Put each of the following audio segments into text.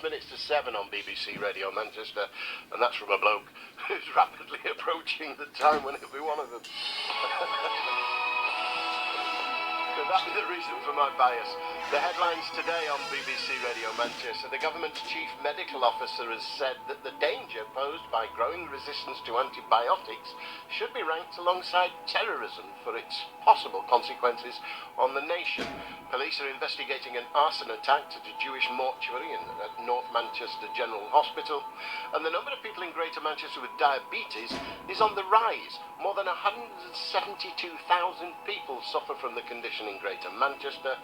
minutes to 7 on BBC Radio Manchester, and that's from a bloke who's rapidly approaching the time when it'll be one of them. So that is the reason for my bias. The headlines today on BBC Radio Manchester: the government's chief medical officer has said that the danger posed by growing resistance to antibiotics should be ranked alongside terrorism for its possible consequences on the nation. Police are investigating an arson attack at a Jewish mortuary at North Manchester General Hospital, and the number of people in Greater Manchester with diabetes is on the rise. More than 172,000 people suffer from the condition in Greater Manchester,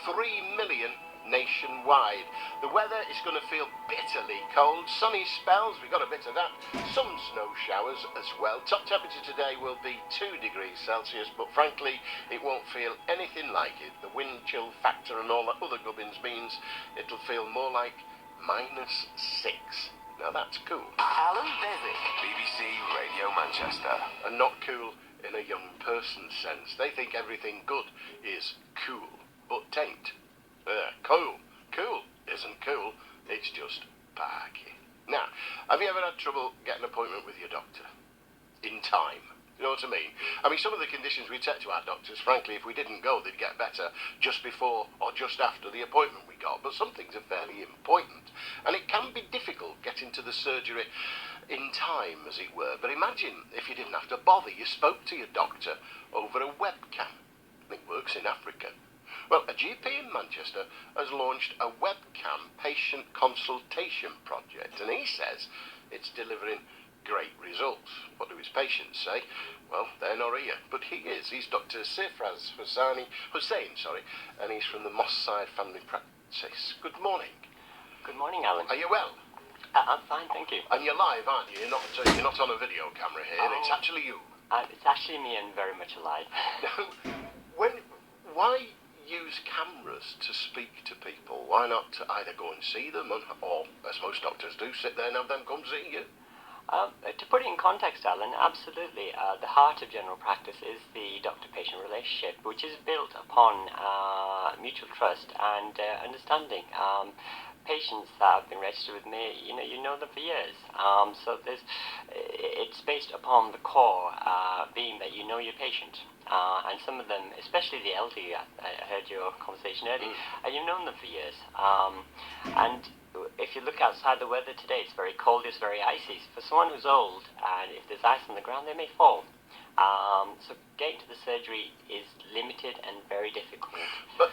3 million nationwide. The weather is going to feel bitterly cold. Sunny spells, we got a bit of that. Some snow showers as well. Top temperature today will be 2 degrees Celsius, but frankly, it won't feel anything like it. The wind chill factor and all that other gubbins means it'll feel more like -6. Now that's cool. Alan Bevick, BBC Radio Manchester. And not cool in a young person's sense. They think everything good is cool, but tain't. Cool isn't cool, it's just barky. Now, have you ever had trouble getting an appointment with your doctor? In time. You know what I mean? I mean, some of the conditions we take to our doctors, frankly, if we didn't go, they'd get better just before or just after the appointment we got. But some things are fairly important. And it can be difficult getting to the surgery in time, as it were. But imagine if you didn't have to bother. You spoke to your doctor over a webcam. It works in Africa. Well, a GP in Manchester has launched a webcam patient consultation project, and he says it's delivering great results. What do his patients say? Well, they're not here, but he is. He's Dr. Sifraz Hussain, and he's from the Moss Side Family Practice. Good morning. Good morning, Alan. Are you well? I'm fine, thank you. And you're live, aren't you? You're not on a video camera here. It's actually you. It's actually me and very much alive. Why use cameras to speak to people? Why not to either go and see them, or, as most doctors do, sit there and have them come see you? To put it in context, Alan, absolutely. The heart of general practice is the doctor-patient relationship, which is built upon mutual trust and understanding. Patients that have been registered with me, you know them for years. So it's based upon the core being that you know your patient. And some of them, especially the elderly, I heard your conversation earlier, and you've known them for years. And if you look outside, the weather today, it's very cold, it's very icy. For someone who's old, and if there's ice on the ground, they may fall. So getting to the surgery is limited and very difficult. But,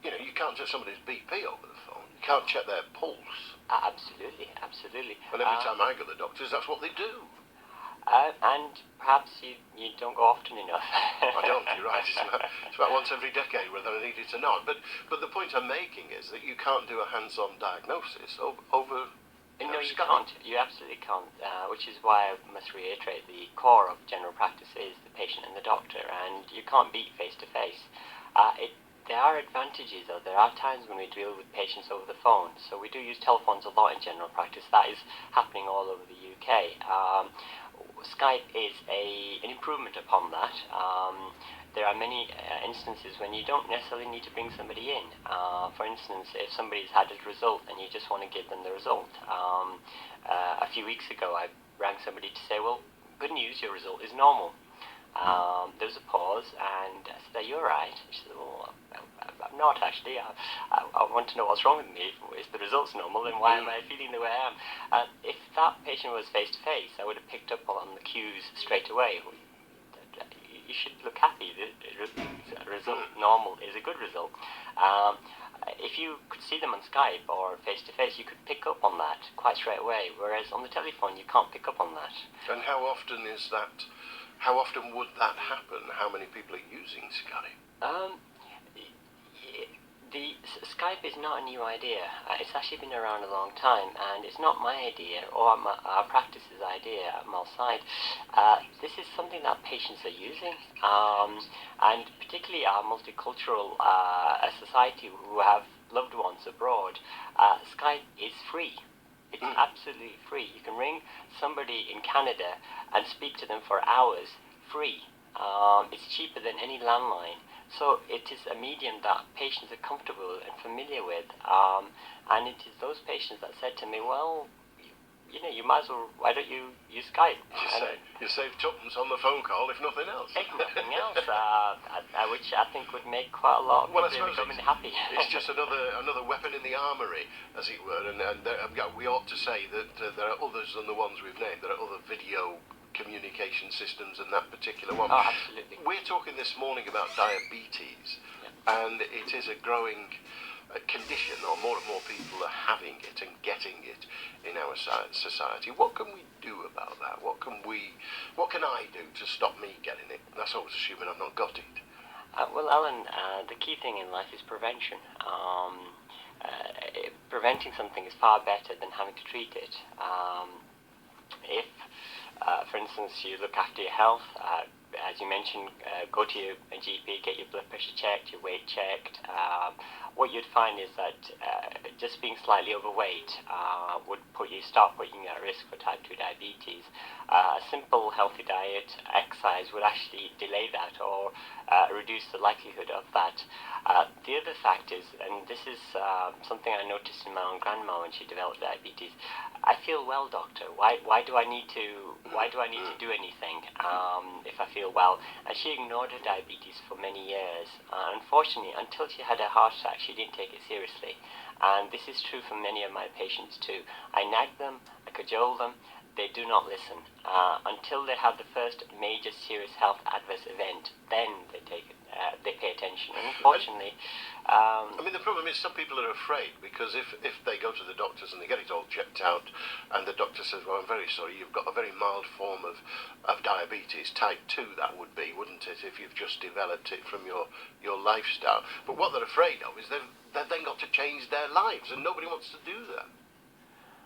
you can't check somebody's BP over the phone. You can't check their pulse. Absolutely. And every time I go to the doctors, that's what they do. And perhaps you don't go often enough. I don't, you're right. It's about once every decade, whether I need it or not. But the point I'm making is that you can't do a hands-on diagnosis over No, you Skype. can't. You absolutely can't. Which is why I must reiterate the core of general practice is the patient and the doctor, and you can't beat face-to-face. There are advantages, though. There are times when we deal with patients over the phone, so we do use telephones a lot in general practice. That is happening all over the UK. Skype is an improvement upon that. There are many instances when you don't necessarily need to bring somebody in. For instance, if somebody's had a result and you just want to give them the result. A few weeks ago, I rang somebody to say, well, good news, your result is normal. There was a pause, and I said, are you alright? She said, well, I'm not actually. I want to know what's wrong with me. If the result's normal, then why am I feeling the way I am? If that patient was face-to-face, I would have picked up on the cues straight away. You should look happy. The result normal is a good result. If you could see them on Skype or face-to-face, you could pick up on that quite straight away, whereas on the telephone, you can't pick up on that. And how often is that? How often would that happen? How many people are using Skype? The Skype is not a new idea. It's actually been around a long time, and it's not my idea or our practice's idea at Malside. This is something that patients are using, and particularly our multicultural society who have loved ones abroad. Skype is free. It's absolutely free. You can ring somebody in Canada and speak to them for hours free. It's cheaper than any landline. So it is a medium that patients are comfortable and familiar with, and it is those patients that said to me, well, you might as well, why don't you use Skype? You save tuppence on the phone call, if nothing else. If nothing else, which I think would make quite a lot of people becoming happy. It's just another weapon in the armoury, as it were, and we ought to say that there are others than the ones we've named. There are other video communication systems than that particular one. Oh, absolutely. We're talking this morning about diabetes, and it is a growing condition, or more and more people are having it and getting it in our society. What can we do about that? What can I do to stop me getting it? That's always assuming I've not got it. Well, Alan, the key thing in life is prevention. Preventing something is far better than having to treat it. If, for instance, you look after your health, as you mentioned, go to your GP, get your blood pressure checked, your weight checked. What you'd find is that just being slightly overweight would start putting you at risk for type 2 diabetes. A simple healthy diet, exercise would actually delay that or reduce the likelihood of that. The other fact is, and this is something I noticed in my own grandma when she developed diabetes. I feel well, doctor. Why do I need to do anything if I feel well? And she ignored her diabetes for many years. Unfortunately, until she had a heart attack, she didn't take it seriously. And this is true for many of my patients too. I nag them, I cajole them. They do not listen until they have the first major serious health adverse event. Then they pay attention. And unfortunately, the problem is some people are afraid because if they go to the doctors and they get it all checked out, and the doctor says, "Well, I'm very sorry, you've got a very mild form of diabetes, type 2, that would be, wouldn't it, if you've just developed it from your lifestyle?" But what they're afraid of is they've then got to change their lives, and nobody wants to do that.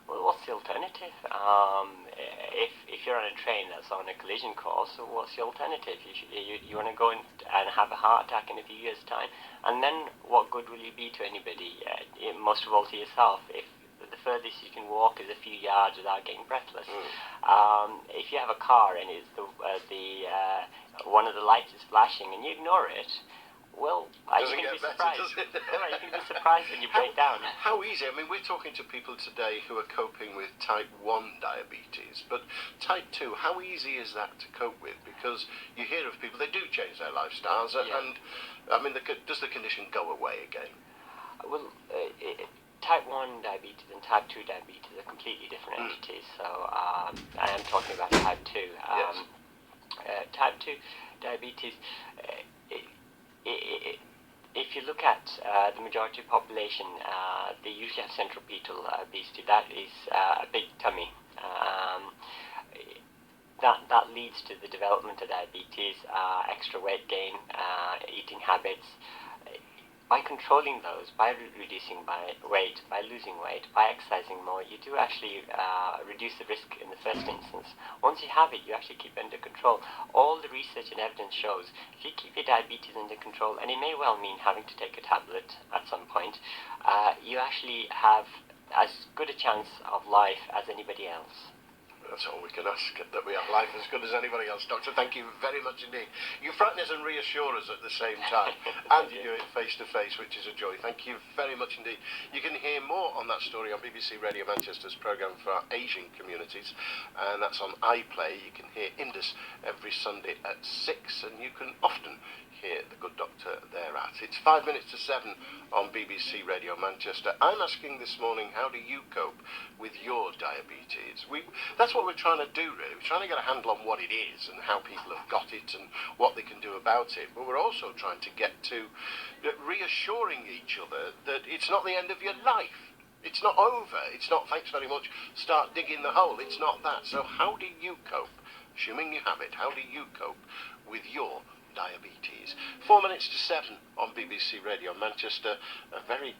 Well, what's the alternative? If you're on a train that's on a collision course, what's the alternative? You want to go and have a heart attack in a few years' time, and then what good will you be to anybody? Most of all to yourself. If the furthest you can walk is a few yards without getting breathless. If you have a car and it's one of the lights is flashing and you ignore it, well, you can be surprised. You can be surprised when you break down. How easy? We're talking to people today who are coping with type 1 diabetes, but type 2, how easy is that to cope with? Because you hear of people, they do change their lifestyles, and does the condition go away again? Well, type 1 diabetes and type 2 diabetes are completely different entities, so I am talking about type 2. Yes. Type 2 diabetes, if you look at the majority of the population, they usually have centripetal obesity. That is a big tummy. That leads to the development of diabetes, extra weight gain, eating habits. By controlling those, by reducing weight, by losing weight, by exercising more, you do actually reduce the risk in the first instance. Once you have it, you actually keep it under control. All the research and evidence shows if you keep your diabetes under control, and it may well mean having to take a tablet at some point, you actually have as good a chance of life as anybody else. That's all we can ask, that we have life as good as anybody else. Doctor, thank you very much indeed. You frighten us and reassure us at the same time, and you do it face to face, which is a joy. Thank you very much indeed. You can hear more on that story on BBC Radio Manchester's programme for our Asian communities, and that's on iPlay. You can hear Indus every Sunday at 6, and you can often hear the good doctor there at. It's 5 minutes to 7 on BBC Radio Manchester. I'm asking this morning, how do you cope with your diabetes? That's what we're trying to do, really. We're trying to get a handle on what it is and how people have got it and what they can do about it. But we're also trying to get to reassuring each other that it's not the end of your life. It's not over. It's not, thanks very much, start digging the hole. It's not that. So how do you cope? Assuming you have it, how do you cope with your diabetes? 4 minutes to 7 on BBC Radio Manchester. A very